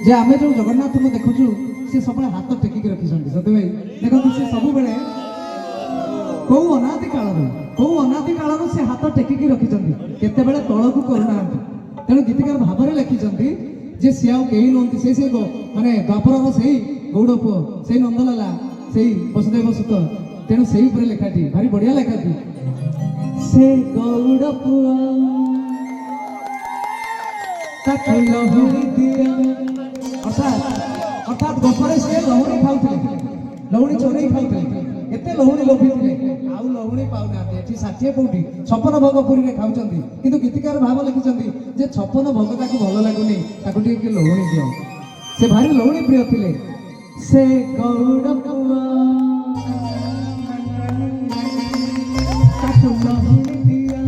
जे आम जो जगन्नाथ को देखुचु सी सब हाथ टेकिक रखिंट सत्य भाई देखो सी सब बेले कौ अनादि काल से हाथ टेकिक रखिंट केते तल को करूना तेणु गीतिकार भाव में लिखिं जे सी आउ कहीं नुहति से माने द्वापर से गौड़ पुओ से नंदलाला से वसुदेव सुत तेणु से लेखाटी भारी बढ़िया लेखाटी से गौड़ पुओ लहुरी दिया अर्थात गपरे से लहुरी खाऊले लहुरी चोरई खाऊले एते लहुरी लोभिले आउ लहुरी पाउना एठी 60 कोटी 56 भोग पुरी रे खाउचंदी किंतु गीतिकार भाव लिखिचंदी जे 56 भोग ताकू भल लागुनी ताकू टिके लहुरी दियो से भारी लहुरी प्रिय थिले से गौड़ पुआ ताकू लहुरी दिया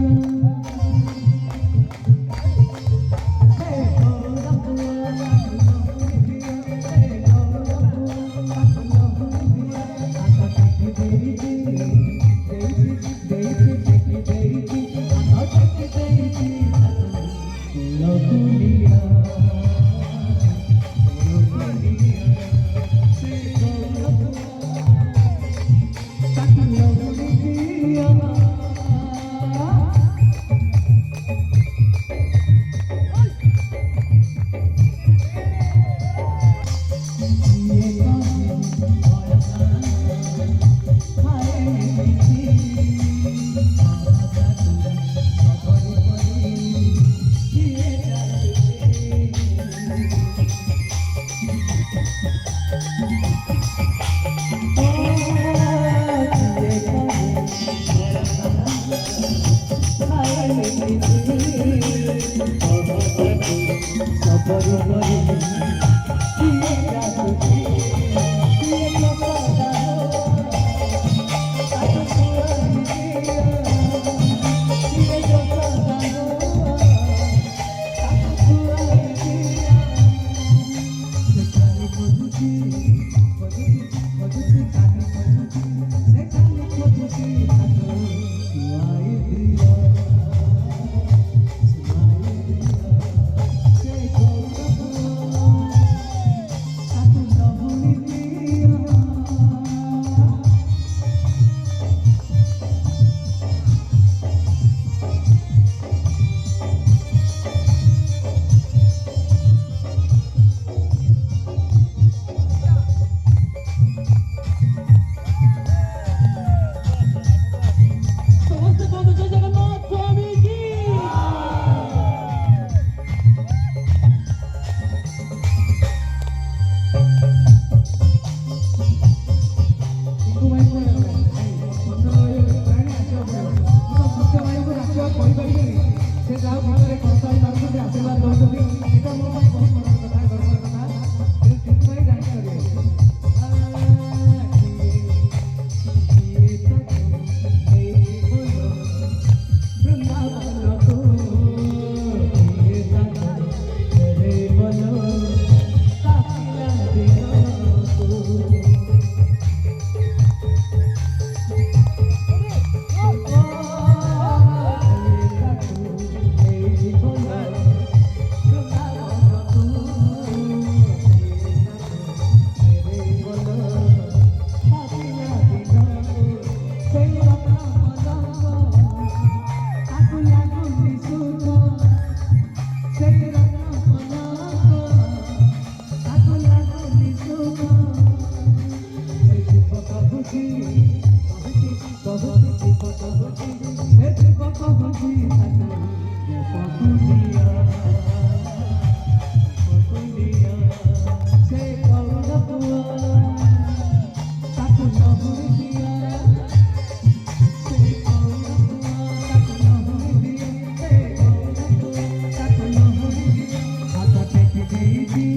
Baby